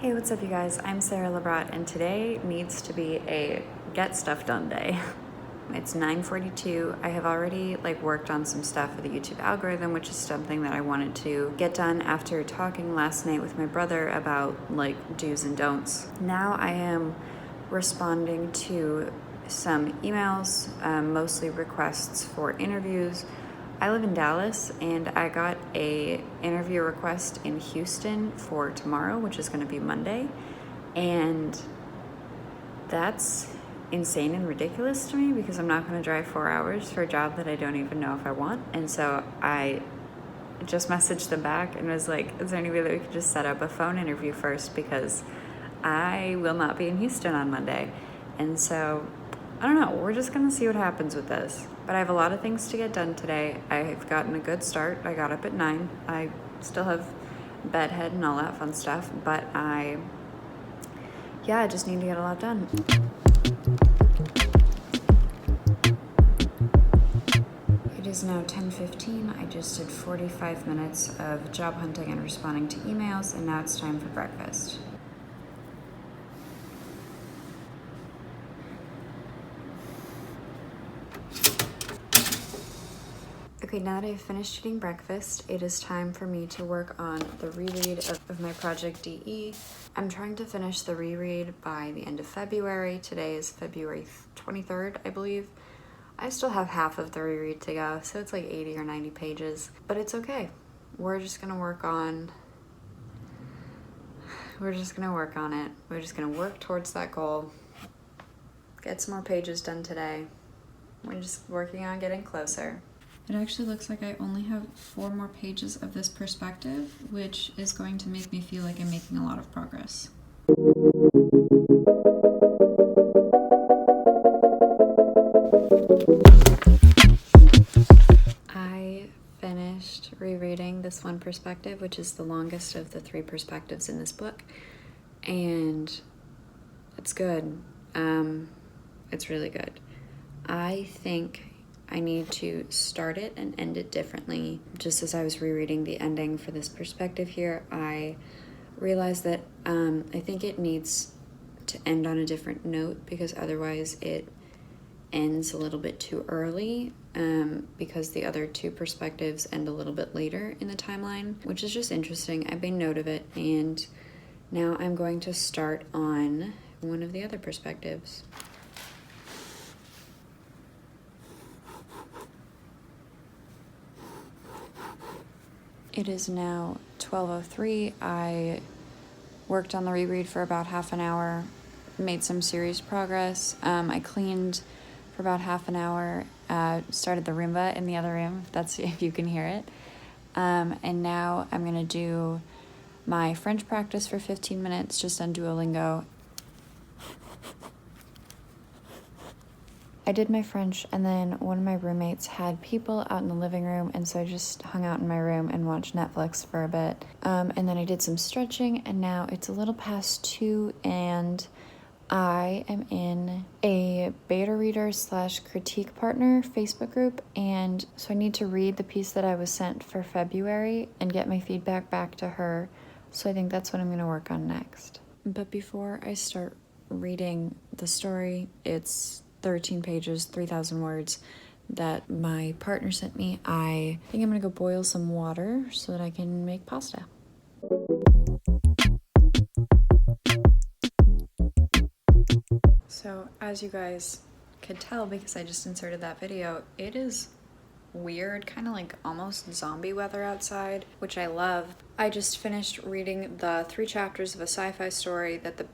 Hey, what's up you guys? I'm Sarah Labrat and today needs to be a get stuff done day. It's 9:42. I have already worked on some stuff for the YouTube algorithm, which is something that I wanted to get done after talking last night with my brother about do's and don'ts. Now I am responding to some emails, mostly requests for interviews. I live in Dallas and I got a interview request in Houston for tomorrow, which is going to be Monday. And that's insane and ridiculous to me because I'm not going to drive 4 hours for a job that I don't even know if I want. And so I just messaged them back and was like, is there any way that we could just set up a phone interview first, because I will not be in Houston on Monday. And so I don't know, we're just gonna see what happens with this. But I have a lot of things to get done today. I've gotten a good start. I got up at 9. I still have bedhead and all that fun stuff, but I just need to get a lot done. It is now 10:15. I just did 45 minutes of job hunting and responding to emails, and now it's time for breakfast. Okay, now that I've finished eating breakfast, it is time for me to work on the reread of my project DE. I'm trying to finish the reread by the end of February. Today is February 23rd, I believe. I still have half of the reread to go, so it's like 80 or 90 pages, but it's okay. We're just gonna work on it. We're just gonna work towards that goal. Get some more pages done today. We're just working on getting closer. It actually looks like I only have 4 more pages of this perspective, which is going to make me feel like I'm making a lot of progress. I finished rereading this one perspective, which is the longest of the 3 perspectives in this book, and it's good. It's really good. I think I need to start it and end it differently. Just as I was rereading the ending for this perspective here, I realized that I think it needs to end on a different note, because otherwise it ends a little bit too early, because the other 2 perspectives end a little bit later in the timeline, which is just interesting. I made note of it, and now I'm going to start on one of the other perspectives. It is now 12:03. I worked on the reread for about half an hour, made some serious progress. I cleaned for about half an hour, started the Roomba in the other room, if you can hear it. And now I'm gonna do my French practice for 15 minutes just on Duolingo. I did my French, and then one of my roommates had people out in the living room, and so I just hung out in my room and watched Netflix for a bit. And then I did some stretching, and now it's a little past 2, and I am in a beta reader / critique partner Facebook group, and so I need to read the piece that I was sent for February and get my feedback back to her. So I think that's what I'm going to work on next. But before I start reading the story, it's 13 pages, 3,000 words that my partner sent me. I think I'm gonna go boil some water so that I can make pasta. So as you guys could tell, because I just inserted that video, it is weird, kind of like almost zombie weather outside, which I love. I just finished reading the 3 chapters of a sci-fi story that the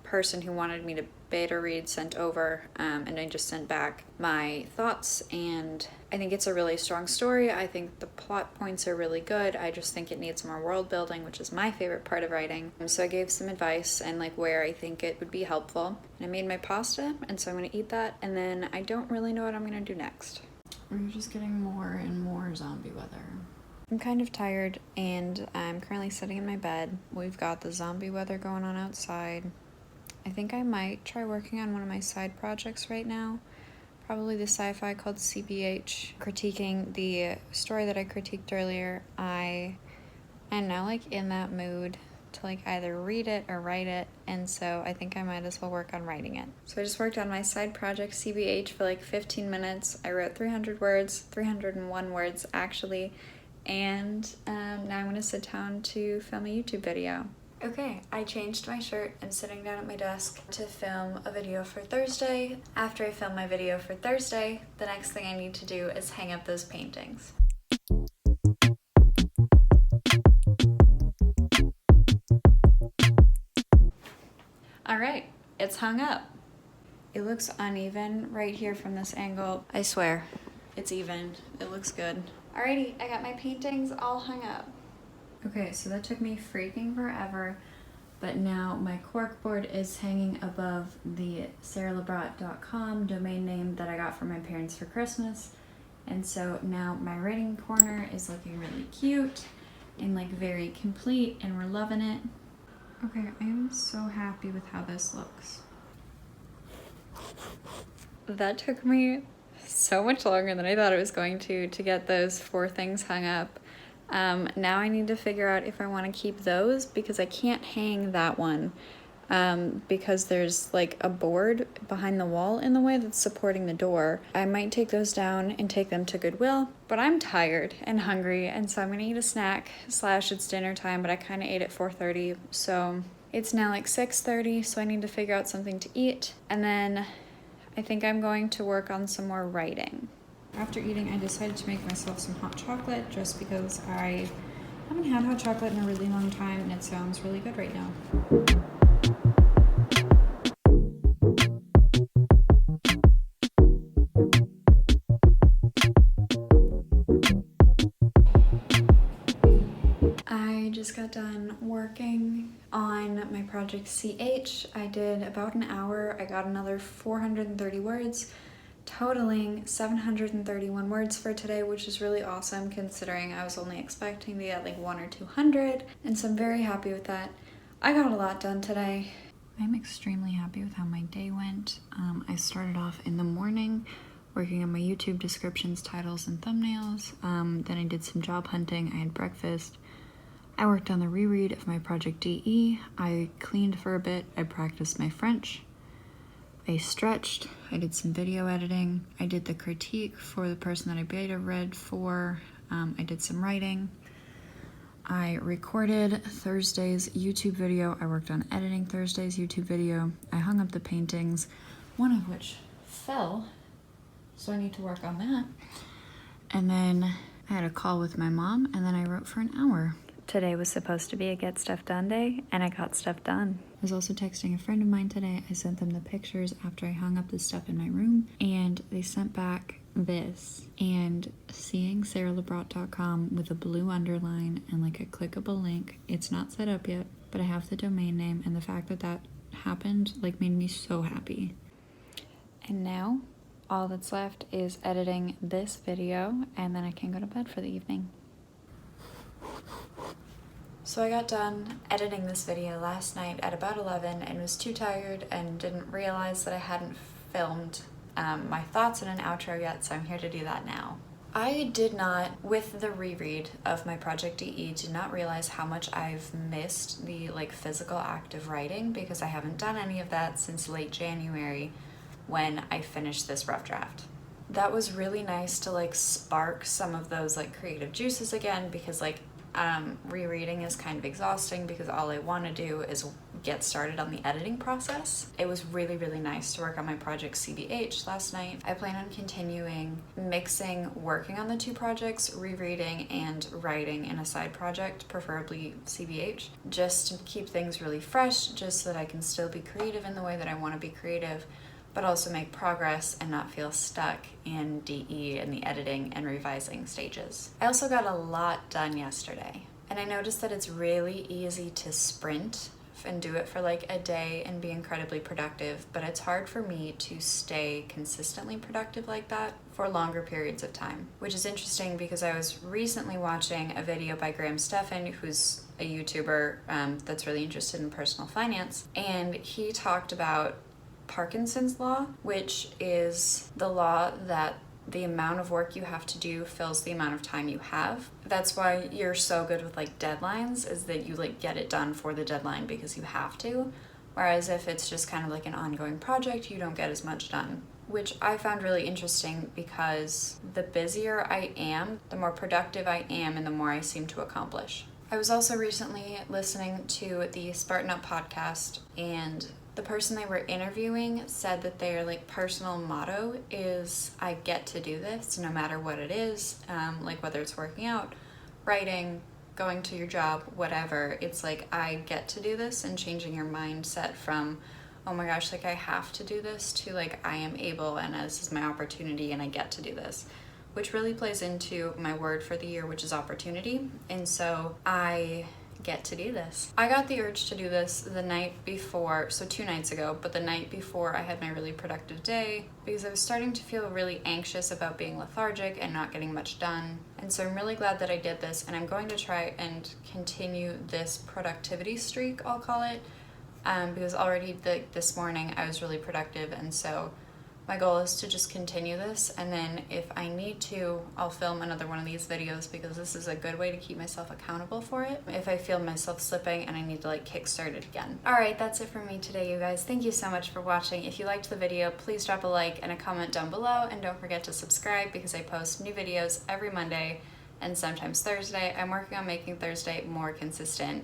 person who wanted me to beta read sent over, and I just sent back my thoughts, and I think it's a really strong story. I think the plot points are really good. I just think it needs more world building, which is my favorite part of writing. So I gave some advice and where I think it would be helpful, and I made my pasta, and so I'm gonna eat that, and then I don't really know what I'm gonna do next. We're just getting more and more zombie weather. I'm kind of tired, and I'm currently sitting in my bed. We've got the zombie weather going on outside. I think I might try working on one of my side projects right now, probably the sci-fi called CBH, critiquing the story that I critiqued earlier. I am now in that mood to like either read it or write it, and so I think I might as well work on writing it. So I just worked on my side project CBH for like 15 minutes. I wrote 300 words, 301 words actually, and now I'm gonna sit down to film a YouTube video. Okay, I changed my shirt and sitting down at my desk to film a video for Thursday. After I film my video for Thursday, the next thing I need to do is hang up those paintings. All right, it's hung up. It looks uneven right here from this angle. I swear, it's even. It looks good. Alrighty, I got my paintings all hung up. Okay, so that took me freaking forever, but now my corkboard is hanging above the rereading.com domain name that I got from my parents for Christmas. And so now my writing corner is looking really cute and like very complete, and we're loving it. Okay, I am so happy with how this looks. That took me so much longer than I thought it was going to get those 4 things hung up. Now I need to figure out if I want to keep those, because I can't hang that one because there's like a board behind the wall in the way that's supporting the door. I might take those down and take them to Goodwill, but I'm tired and hungry, and so I'm gonna eat a snack / it's dinner time, but I kind of ate at 4:30, so it's now like 6:30, so I need to figure out something to eat, and then I think I'm going to work on some more writing. After eating, I decided to make myself some hot chocolate just because I haven't had hot chocolate in a really long time and it sounds really good right now. I just got done working on my project CH. I did about an hour. I got another 430 words, totaling 731 words for today, which is really awesome considering I was only expecting to get like 100 or 200, and so I'm very happy with that. I got a lot done today. I'm extremely happy with how my day went. I started off in the morning working on my YouTube descriptions, titles, and thumbnails. Then I did some job hunting. I had breakfast. I worked on the reread of my project DE. I cleaned for a bit. I practiced my French. I stretched. I did some video editing. I did the critique for the person that I beta read for. I did some writing. I recorded Thursday's YouTube video. I worked on editing Thursday's YouTube video. I hung up the paintings, one of which fell, so I need to work on that. And then I had a call with my mom, and then I wrote for an hour. Today was supposed to be a get stuff done day, and I got stuff done. I was also texting a friend of mine today. I sent them the pictures after I hung up the stuff in my room, and they sent back this. And seeing rereading.com with a blue underline and like a clickable link, it's not set up yet, but I have the domain name, and the fact that that happened like made me so happy. And now all that's left is editing this video, and then I can go to bed for the evening. So I got done editing this video last night at about 11 and was too tired and didn't realize that I hadn't filmed my thoughts in an outro yet, so I'm here to do that now. I did not, with the reread of my Project DE, did not realize how much I've missed the like physical act of writing, because I haven't done any of that since late January when I finished this rough draft. That was really nice to like spark some of those like creative juices again, because like rereading is kind of exhausting because all I want to do is get started on the editing process. It was really, really nice to work on my project CBH last night. I plan on continuing mixing working on the 2 projects, rereading and writing in a side project, preferably CBH, just to keep things really fresh, just so that I can still be creative in the way that I want to be creative, but also make progress and not feel stuck in DE and the editing and revising stages. I also got a lot done yesterday, and I noticed that it's really easy to sprint and do it for like a day and be incredibly productive, but it's hard for me to stay consistently productive like that for longer periods of time, which is interesting because I was recently watching a video by Graham Stephan, who's a YouTuber that's really interested in personal finance, and he talked about Parkinson's law, which is the law that the amount of work you have to do fills the amount of time you have. That's why you're so good with like deadlines, is that you like get it done for the deadline because you have to. Whereas if it's just kind of like an ongoing project, you don't get as much done, which I found really interesting because the busier I am, the more productive I am and the more I seem to accomplish. I was also recently listening to the Spartan Up podcast, and the person they were interviewing said that their like personal motto is, I get to do this no matter what it is, like whether it's working out, writing, going to your job, whatever. It's like, I get to do this, and changing your mindset from, oh my gosh, like I have to do this, to like I am able and this is my opportunity and I get to do this, which really plays into my word for the year, which is opportunity. And so I get to do this. I got the urge to do this the night before, so 2 nights ago, but the night before I had my really productive day, because I was starting to feel really anxious about being lethargic and not getting much done. And so I'm really glad that I did this, and I'm going to try and continue this productivity streak, I'll call it, because already this morning I was really productive, and so my goal is to just continue this, and then if I need to, I'll film another one of these videos, because this is a good way to keep myself accountable for it if I feel myself slipping and I need to like kickstart it again. Alright, that's it for me today, you guys. Thank you so much for watching. If you liked the video, please drop a like and a comment down below, and don't forget to subscribe because I post new videos every Monday and sometimes Thursday. I'm working on making Thursday more consistent.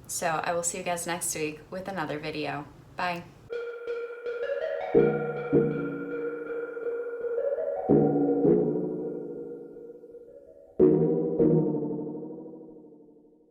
So I will see you guys next week with another video. Bye.